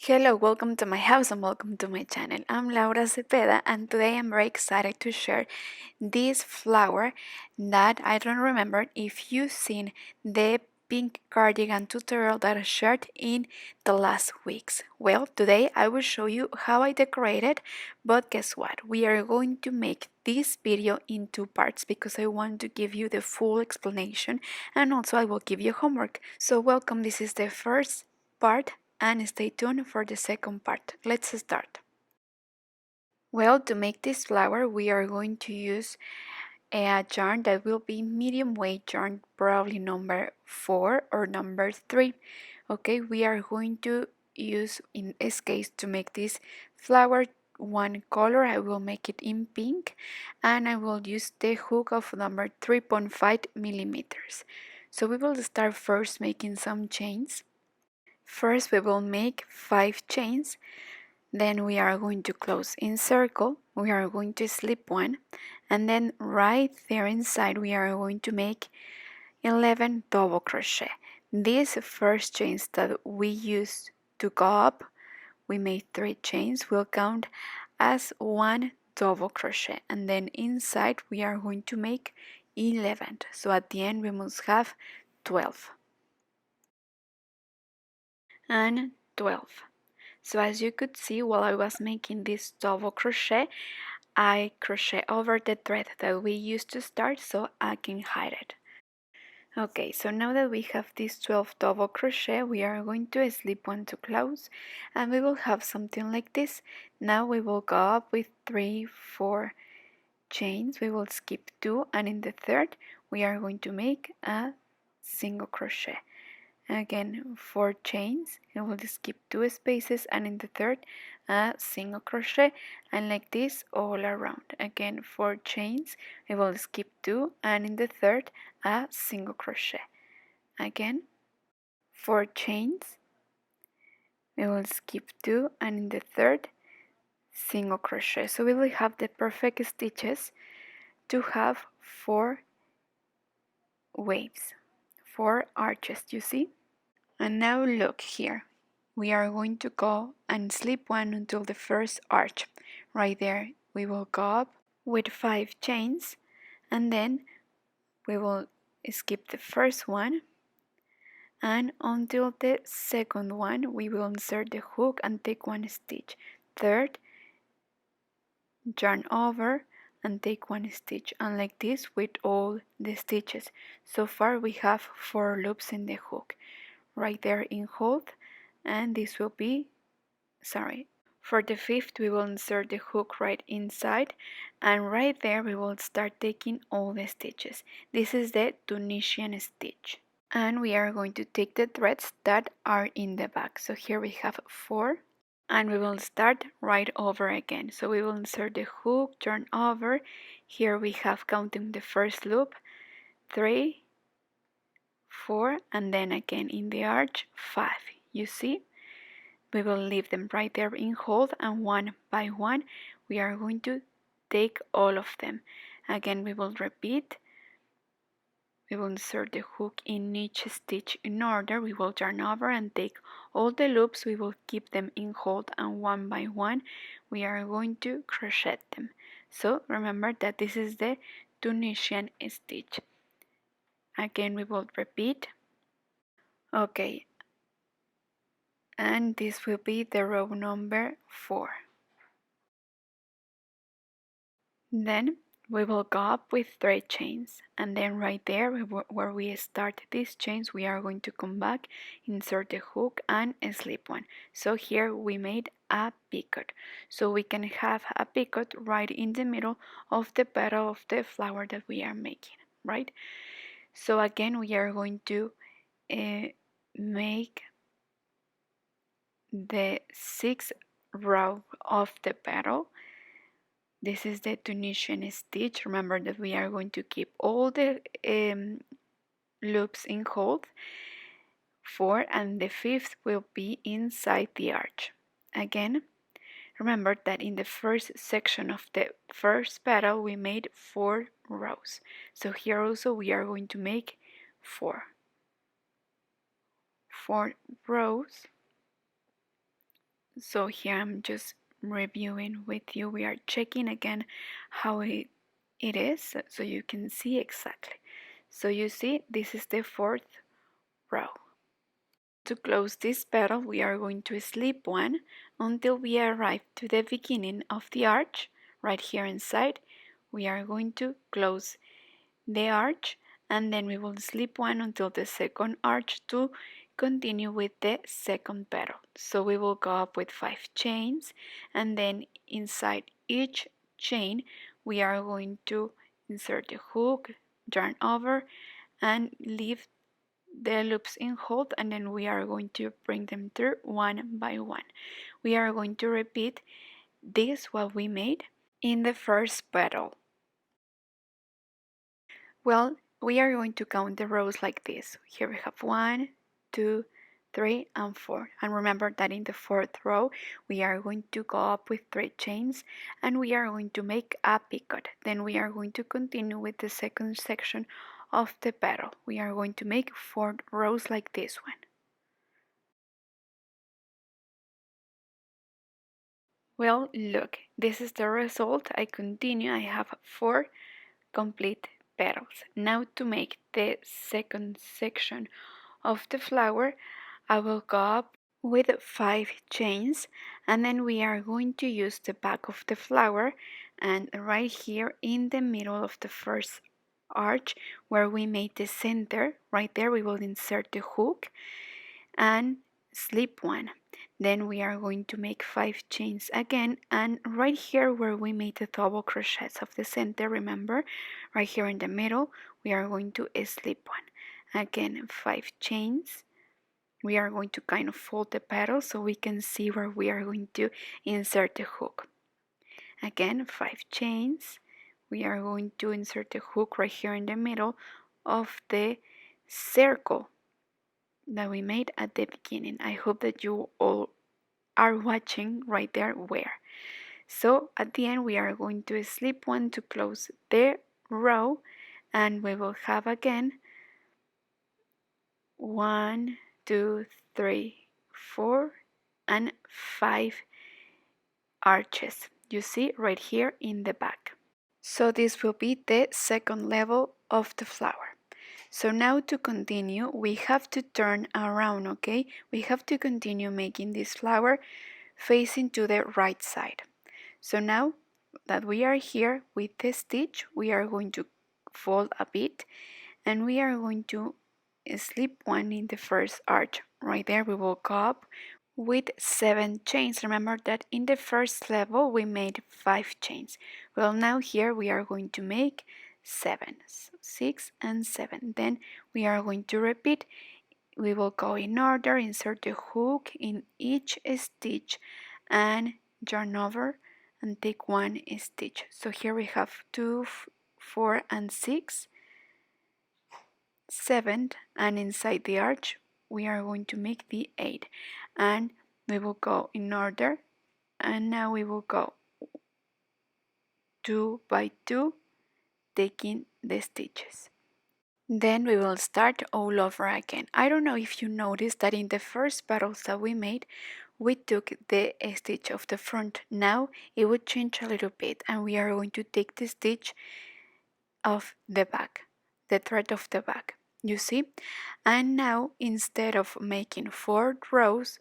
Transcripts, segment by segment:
Hello, welcome to my house and welcome to my channel. I'm Laura Cepeda and today I'm very excited to share this flower that I don't remember if you've seen the pink cardigan tutorial that I shared in the last weeks. Well, today I will show you how I decorated, but guess what? We are going to make this video in two parts because I want to give you the full explanation and also I will give you homework. So welcome, this is the first part and stay tuned for the second part. Let's start. Well, to make this flower, we are going to use a yarn that will be medium weight yarn, probably number 4 or number 3. Okay, we are going to use, in this case, to make this flower one color. I will make it in pink and I will use the hook of number 3.5 millimeters. So we will start first making some chains. First, we will make 5 chains, then we are going to close in circle, we are going to slip one, and then right there inside we are going to make 11 double crochet. These first chains that we used to go up, we made 3 chains, will count as 1 double crochet, and then inside we are going to make 11. So at the end we must have 12 and 12. So as you could see, while I was making this double crochet, I crochet over the thread that we used to start so I can hide it. Okay, so now that we have this 12 double crochet, we are going to slip one to close and we will have something like this. Now we will go up with 3, 4 chains, we will skip 2, and in the third we are going to make a single crochet. Again, 4 chains, and we'll skip 2 spaces, and in the third a single crochet, and like this all around. Again, 4 chains, we will skip 2, and in the third a single crochet. Again, 4 chains, we will skip 2, and in the third single crochet. So we will have the perfect stitches to have 4 waves, 4 arches, you see. And now look here, we are going to go and slip one until the first arch. Right there we will go up with 5 chains and then we will skip the first one, and until the second one we will insert the hook and take 1 stitch. Third, yarn over and take 1 stitch, and like this with all the stitches. So far we have 4 loops in the hook. Right there in hold, and this will be, for the fifth we will insert the hook right inside, and right there we will start taking all the stitches. This is the Tunisian stitch, and we are going to take the threads that are in the back. So here we have 4, and we will start right over again. So we will insert the hook, turn over. Here we have, counting the first loop, 3, 4, and then again in the arch 5. You see, we will leave them right there in hold, and one by one we are going to take all of them. Again we will repeat, we will insert the hook in each stitch in order, we will turn over and take all the loops, we will keep them in hold, and one by one we are going to crochet them. So remember that this is the Tunisian stitch. Again we will repeat. Okay, and this will be the row number 4. Then we will go up with 3 chains, and then right there where we start these chains we are going to come back, insert the hook and slip one. So here we made a picot, so we can have a picot right in the middle of the petal of the flower that we are making, right? So again we are going to make the 6th row of the petal. This is the Tunisian stitch. Remember that we are going to keep all the loops in hold. 4, and the 5th will be inside the arch. Again, remember that in the first section of the first petal we made 4 rows. So here also we are going to make 4 rows, So here I'm just reviewing with you. We are checking again how it is so you can see exactly. So you see this is the fourth row. To close this petal we are going to slip one until we arrive to the beginning of the arch. Right here inside we are going to close the arch, and then we will slip one until the second arch to continue with the second petal. So we will go up with 5 chains, and then inside each chain we are going to insert a hook, yarn over, and leave the loops in hold, and then we are going to bring them through one by one. We are going to repeat this what we made in the first petal. Well, we are going to count the rows like this. Here we have 1, 2, 3, and 4. And remember that in the fourth row, we are going to go up with 3 chains and we are going to make a picot. Then we are going to continue with the second section of the petal. We are going to make 4 rows like this one. Well, look, this is the result. I continue. I have 4 complete petals. Now to make the second section of the flower, I will go up with 5 chains, and then we are going to use the back of the flower, and right here in the middle of the first arch where we made the center, right there we will insert the hook and slip one. Then we are going to make 5 chains again, and right here where we made the double crochets of the center, remember, right here in the middle, we are going to slip one. Again, 5 chains. We are going to kind of fold the petals so we can see where we are going to insert the hook. Again, 5 chains. We are going to insert the hook right here in the middle of the circle that we made at the beginning. I hope that you all are watching right there where. So at the end we are going to slip one to close the row, and we will have again 1, 2, 3, 4, and 5 arches. You see right here in the back. So this will be the second level of the flower. So now to continue, we have to turn around, okay? We have to continue making this flower facing to the right side. So now that we are here with the stitch, we are going to fold a bit and we are going to slip one in the first arch. Right there we will go up with 7 chains. Remember that in the first level we made 5 chains. Well, now here we are going to make 7, so 6 and 7. Then we are going to repeat. We will go in order, insert the hook in each stitch and yarn over and take 1 stitch. So here we have 2, 4 and 6, 7, and inside the arch we are going to make the 8, and we will go in order, and now we will go 2 by 2 taking the stitches. Then we will start all over again. I don't know if you noticed that in the first petals that we made, we took the stitch of the front. Now it would change a little bit and we are going to take the stitch of the back, the thread of the back, you see? And now instead of making 4 rows,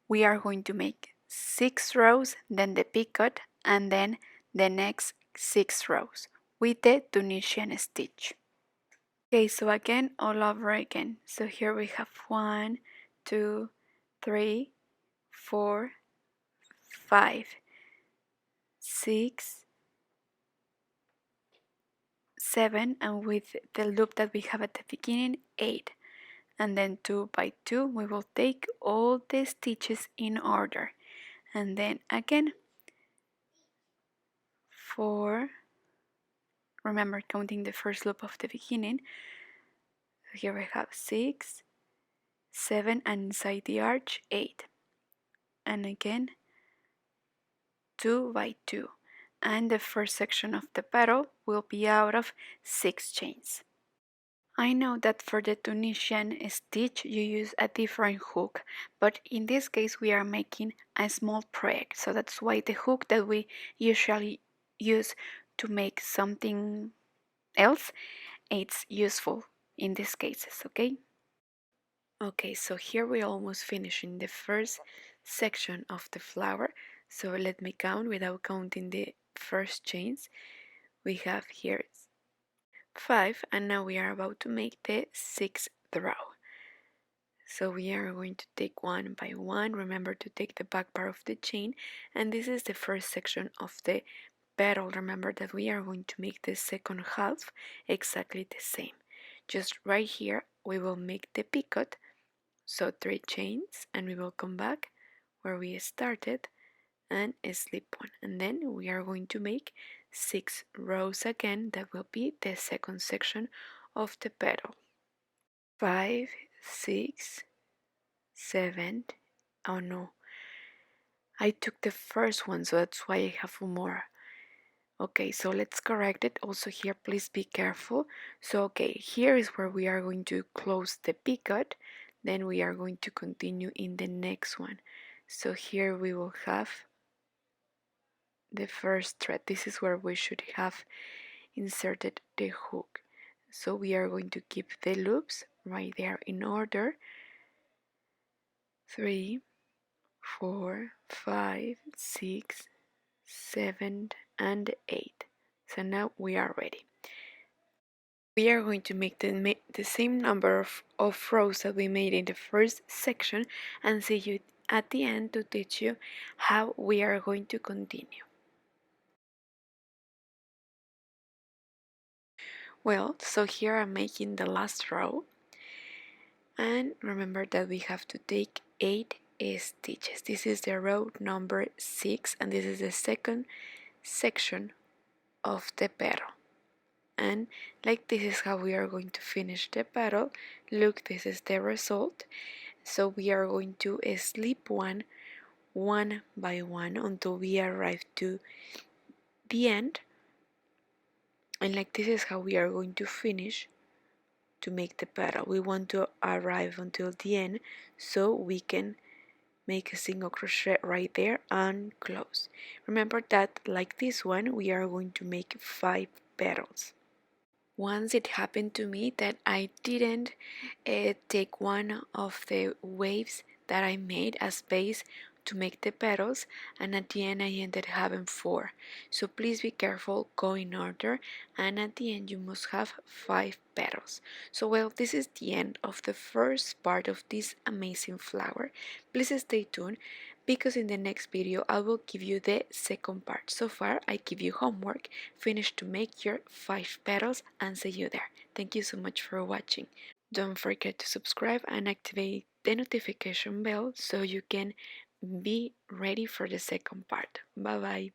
we are going to make 6 rows, then the picot, and then the next 6 rows with the Tunisian stitch. Okay, so again, all over again. So here we have 1, 2, 3, 4, 5, 6, 7, and with the loop that we have at the beginning, 8. And then 2 by 2, we will take all the stitches in order. And then again, 4, remember counting the first loop of the beginning. So here we have 6, 7, and inside the arch, 8. And again, 2 by 2. And the first section of the petal will be out of 6 chains. I know that for the Tunisian stitch you use a different hook, but in this case we are making a small project, so that's why the hook that we usually use to make something else, it's useful in these cases, okay? Okay, so here we're almost finishing the first section of the flower. So let me count without counting the first chains. We have here 5, and now we are about to make the 6th row. So we are going to take one by one. Remember to take the back part of the chain, and this is the first section of the petal. Remember that we are going to make the second half exactly the same. Just right here we will make the picot, so 3 chains, and we will come back where we started and slip one, and then we are going to make 6 rows again. That will be the second section of the petal. 5, 6, 7. Oh no, I took the first one, so that's why I have more. Okay, so let's correct it. Also here, please be careful. So okay, here is where we are going to close the picot. Then we are going to continue in the next one. So here we will have the first thread. This is where we should have inserted the hook. So we are going to keep the loops right there in order. 3, 4, 5, 6, 7, and 8. So now we are ready. We are going to make the same number of rows that we made in the first section and see you at the end to teach you how we are going to continue. Well, so here I'm making the last row, and remember that we have to take 8 stitches. This is the row number 6, and this is the second section of the petal. And like this is how we are going to finish the petal. Look, this is the result. So we are going to slip one by one until we arrive to the end, and like this is how we are going to finish to make the petal. We want to arrive until the end so we can make a single crochet right there and close. Remember that like this one we are going to make 5 petals. Once it happened to me that I didn't take one of the waves that I made as base to make the petals, and at the end I ended having 4. So please be careful, go in order, and at the end you must have 5 petals. So well, this is the end of the first part of this amazing flower. Please stay tuned, because in the next video I will give you the second part. So far I give you homework. Finish to make your 5 petals and see you there. Thank you so much for watching. Don't forget to subscribe and activate the notification bell so you can be ready for the second part. Bye bye.